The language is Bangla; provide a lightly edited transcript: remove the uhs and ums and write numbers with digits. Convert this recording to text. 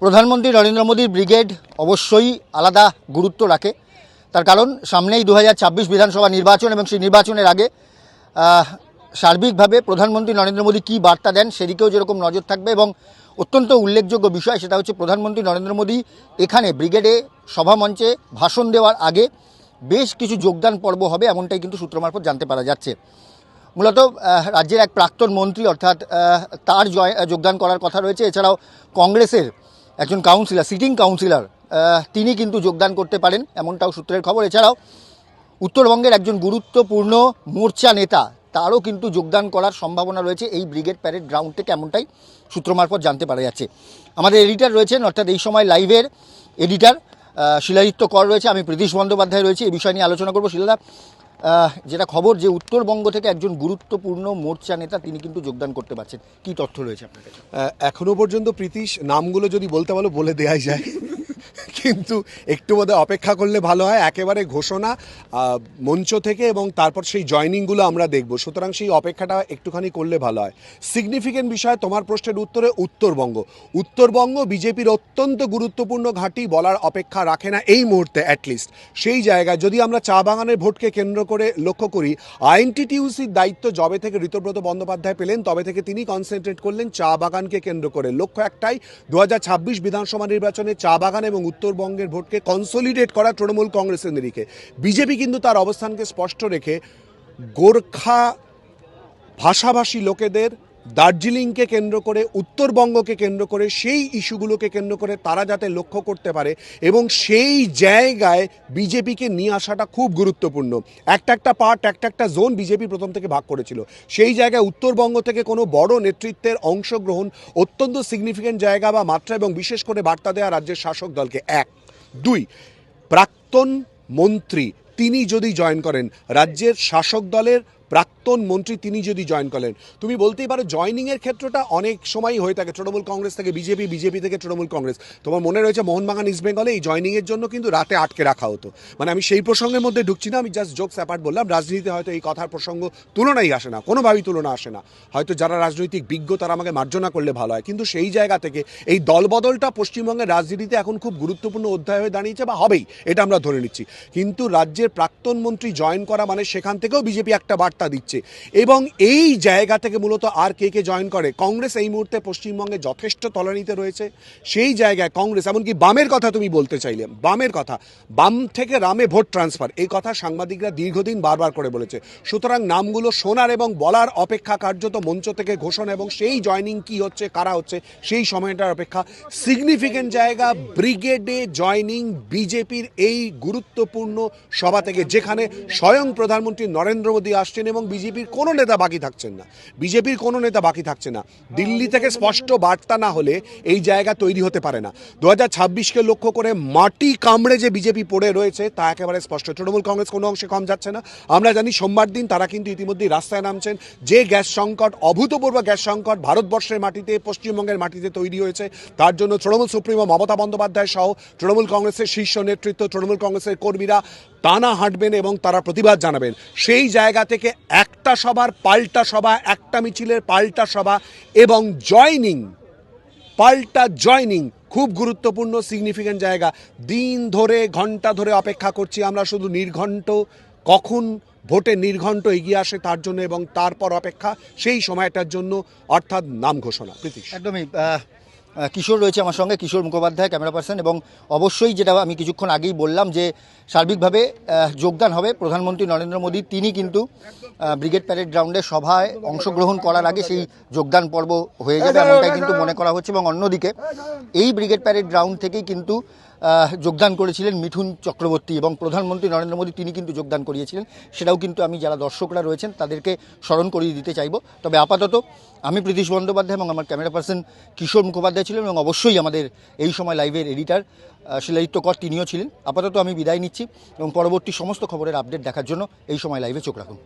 প্রধানমন্ত্রী নরেন্দ্র মোদীর ব্রিগেড অবশ্যই আলাদা গুরুত্ব রাখে। তার কারণ সামনেই 2026 বিধানসভা নির্বাচন এবং সেই নির্বাচনের আগে সার্বিকভাবে প্রধানমন্ত্রী নরেন্দ্র মোদী কী বার্তা দেন সেদিকেও যেরকম নজর থাকবে। এবং অত্যন্ত উল্লেখযোগ্য বিষয় সেটা হচ্ছে প্রধানমন্ত্রী নরেন্দ্র মোদী এখানে ব্রিগেডে সভামঞ্চে ভাষণ দেওয়ার আগে বেশ কিছু যোগদান পর্ব হবে, এমনটাই কিন্তু সূত্র মারফত জানতে পারা যাচ্ছে। মূলত রাজ্যের এক প্রাক্তন মন্ত্রী অর্থাৎ তার যোগদান করার কথা রয়েছে। এছাড়াও কংগ্রেসের একজন কাউন্সিলর, সিটিং কাউন্সিলর, তিনি কিন্তু যোগদান করতে পারেন, এমনটাও সূত্রের খবর। এছাড়াও উত্তরবঙ্গের একজন গুরুত্বপূর্ণ মোর্চা নেতা তারও কিন্তু যোগদান করার সম্ভাবনা রয়েছে এই ব্রিগেড প্যারেড গ্রাউন্ড থেকে, এমনটাই সূত্র মারফত জানতে পারা যাচ্ছে। আমাদের এডিটর রয়েছেন, অর্থাৎ এই সময় লাইভের এডিটর শিলাদিত্য কর রয়েছে, আমি প্রীতিশ বন্দ্যোপাধ্যায় রয়েছে। এই বিষয় নিয়ে আলোচনা করবো। শিলাদা, যেটা খবর যে উত্তরবঙ্গ থেকে একজন গুরুত্বপূর্ণ মোর্চা নেতা তিনি কিন্তু যোগদান করতে পারছেন, কি তথ্য রয়েছে আপনার কাছে? এখনো পর্যন্ত প্রীতিশ নামগুলো যদি বলতে বলো বলে দেওয়াই যায়, কিন্তু একটু বোধহয় অপেক্ষা করলে ভালো হয়। একেবারে ঘোষণা মঞ্চ থেকে এবং তারপর সেই জয়নিংগুলো আমরা দেখব, সুতরাং সেই অপেক্ষাটা একটুখানি করলে ভালো হয়। সিগনিফিকেন্ট বিষয় তোমার প্রশ্নের উত্তরে উত্তরবঙ্গ বিজেপির অত্যন্ত গুরুত্বপূর্ণ ঘাঁটি, বলার অপেক্ষা রাখে না এই মুহূর্তে। অ্যাটলিস্ট সেই জায়গায় যদি আমরা চা বাগানের ভোটকে কেন্দ্র করে লক্ষ্য করি, আইএনটিটিইউসির দায়িত্ব যবে থেকে ঋতব্রত বন্দ্যোপাধ্যায় পেলেন তবে থেকে তিনি কনসেন্ট্রেট করলেন চা বাগানকে কেন্দ্র করে। লক্ষ্য একটাই, 2026 বিধানসভা নির্বাচনে চা বাগান এবং উত্তরবঙ্গের ভোটকে কনসলিডেট করা তৃণমূল কংগ্রেসের নিরিখে। বিজেপি কিন্তু তার অবস্থানকে স্পষ্ট রেখে গোর্খা ভাষাভাষী লোকেদের, দার্জিলিংকে কেন্দ্র করে, উত্তরবঙ্গকে কেন্দ্র করে, সেই ইস্যুগুলোকে কেন্দ্র করে তারা যাতে লক্ষ্য করতে পারে এবং সেই জায়গায় বিজেপিকে নিয়ে আসাটা খুব গুরুত্বপূর্ণ। একটা পার্ট, একটা জোন বিজেপি প্রথম থেকে ভাগ করেছিল। সেই জায়গায় উত্তরবঙ্গ থেকে কোনো বড় নেতৃত্বের অংশগ্রহণ অত্যন্ত সিগনিফিকেন্ট জায়গা বা মাত্রা, এবং বিশেষ করে বার্তা দেওয়া রাজ্যের শাসক দলকে। 1, 2, প্রাক্তন মন্ত্রী তিনি যদি জয়েন করেন, রাজ্যের শাসক দলের প্রাক্তন মন্ত্রী তিনি যদি জয়েন করেন, তুমি বলতেই পারো জয়নিংয়ের ক্ষেত্রটা অনেক সময়ই হয়ে থাকে তৃণমূল কংগ্রেস থেকে বিজেপি, বিজেপি থেকে তৃণমূল কংগ্রেস। তোমার মনে রয়েছে মোহনবাগান ইস্ট বেঙ্গলে এই জয়নিংয়ের জন্য কিন্তু রাতে আটকে রাখা হতো। মানে আমি সেই প্রসঙ্গের মধ্যে ঢুকছি না, আমি জাস্ট জোকস অ্যাপার্ট বললাম। রাজনীতিতে হয়তো এই কথার প্রসঙ্গ তুলনাই আসে না, কোনোভাবেই তুলনা আসে না। হয়তো যারা রাজনৈতিক বিজ্ঞ তারা আমাকে মার্জনা করলে ভালো হয়, কিন্তু সেই জায়গা থেকে এই দলবদলটা পশ্চিমবঙ্গের রাজনীতিতে এখন খুব গুরুত্বপূর্ণ অধ্যায় হয়ে দাঁড়িয়েছে, বা হবেই, এটা আমরা ধরে নিচ্ছি। কিন্তু রাজ্যের প্রাক্তন মন্ত্রী জয়েন করা মানে সেখান থেকেও বিজেপি একটা বার্তা দিচ্ছে। এবং এই জায়গা থেকে মূলত আর কে জয়েন করে, কংগ্রেস এই মুহূর্তে পশ্চিমবঙ্গে যথেষ্ট তলানিতে রয়েছে। সেই জায়গায় কংগ্রেস, এমনকি বামের কথা তুমি বলতে চাইলে, বামের কথা, বাম থেকে রামে ভোট ট্রান্সফার, এই কথা সাংবাদিকরা দীর্ঘদিন বারবার করে বলেছে। সুতরাং নামগুলো শোনার এবং বলার অপেক্ষা কার্যত মঞ্চ থেকে ঘোষণা এবং সেই জয়নিং কি হচ্ছে, কারা হচ্ছে, সেই সময়টার অপেক্ষা। সিগনিফিকেন্ট জায়গা ব্রিগেডে জয়নিং বিজেপির এই গুরুত্বপূর্ণ সভা থেকে, যেখানে স্বয়ং প্রধানমন্ত্রী নরেন্দ্র মোদী আসছেন এবং বিজেপির কোনো নেতা বাকি থাকছেন না, বিজেপির কোনো নেতা বাকি থাকছে না। দিল্লি থেকে স্পষ্ট বার্তা না হলে এই জায়গা তৈরি হতে পারে না। 2026কে লক্ষ্য করে মাটি কামড়ে যে বিজেপি পড়ে রয়েছে তা একেবারে স্পষ্ট। তৃণমূল কংগ্রেস কোনো অংশে কম যাচ্ছে না। আমরা জানি সোমবার দিন তারা কিন্তু ইতিমধ্যেই রাস্তায় নামছেন। যে গ্যাস সংকট, অভূতপূর্ব গ্যাস সংকট ভারতবর্ষের মাটিতে, পশ্চিমবঙ্গের মাটিতে তৈরি হয়েছে, তার জন্য তৃণমূল সুপ্রিমো মমতা বন্দ্যোপাধ্যায় সহ তৃণমূল কংগ্রেসের শীর্ষ নেতৃত্ব, তৃণমূল কংগ্রেসের কর্মীরা টানা হাঁটবেন এবং তারা প্রতিবাদ জানাবেন। সেই জায়গা থেকে একটা সভার পাল্টা সভা, একটা মিছিলের পাল্টা সভা এবং জয়নিং, পাল্টা জয়নিং খুব গুরুত্বপূর্ণ সিগনিফিকেন্ট জায়গা। দিন ধরে, ঘন্টা ধরে অপেক্ষা করছি আমরা শুধু নির্ঘণ্ট, কখন ভোটে নির্ঘণ্ট এগিয়ে আসে তার জন্য, এবং তারপর অপেক্ষা সেই সময়টার জন্য, অর্থাৎ নাম ঘোষণা। প্রীতিশ, একদমই। কিশোর রয়েছে আমার সঙ্গে, কিশোর মুখোপাধ্যায় ক্যামেরা পার্সন। এবং অবশ্যই যেটা আমি কিছুক্ষণ আগেই বললাম যে সার্বিকভাবে যোগদান হবে প্রধানমন্ত্রী নরেন্দ্র মোদী। তিনি কিন্তু ব্রিগেড প্যারেড গ্রাউন্ডে সভায় অংশগ্রহণ করার আগে সেই যোগদান পর্ব হয়ে যাবে, এমনটাই কিন্তু মনে করা হচ্ছে। এবং অন্যদিকে এই ব্রিগেড প্যারেড গ্রাউন্ড থেকেই কিন্তু যোগদান করেছিলেন মিঠুন চক্রবর্তী, এবং প্রধানমন্ত্রী নরেন্দ্র মোদী তিনি কিন্তু যোগদান করিয়েছিলেন। সেটাও কিন্তু আমি যারা দর্শকরা রয়েছেন তাদেরকে স্মরণ করিয়ে দিতে চাইব। তবে আপাতত আমি প্রীতিশ বন্দ্যোপাধ্যায় এবং আমার ক্যামেরা পার্সন কিশোর মুখোপাধ্যায় ছিলেন, এবং অবশ্যই আমাদের এই সময় লাইভের এডিটর শিলাদিত্য কর তিনিও ছিলেন। আপাতত আমি বিদায় নিচ্ছি এবং পরবর্তী সমস্ত খবরের আপডেট দেখার জন্য এই সময় লাইভে চোখ রাখুন।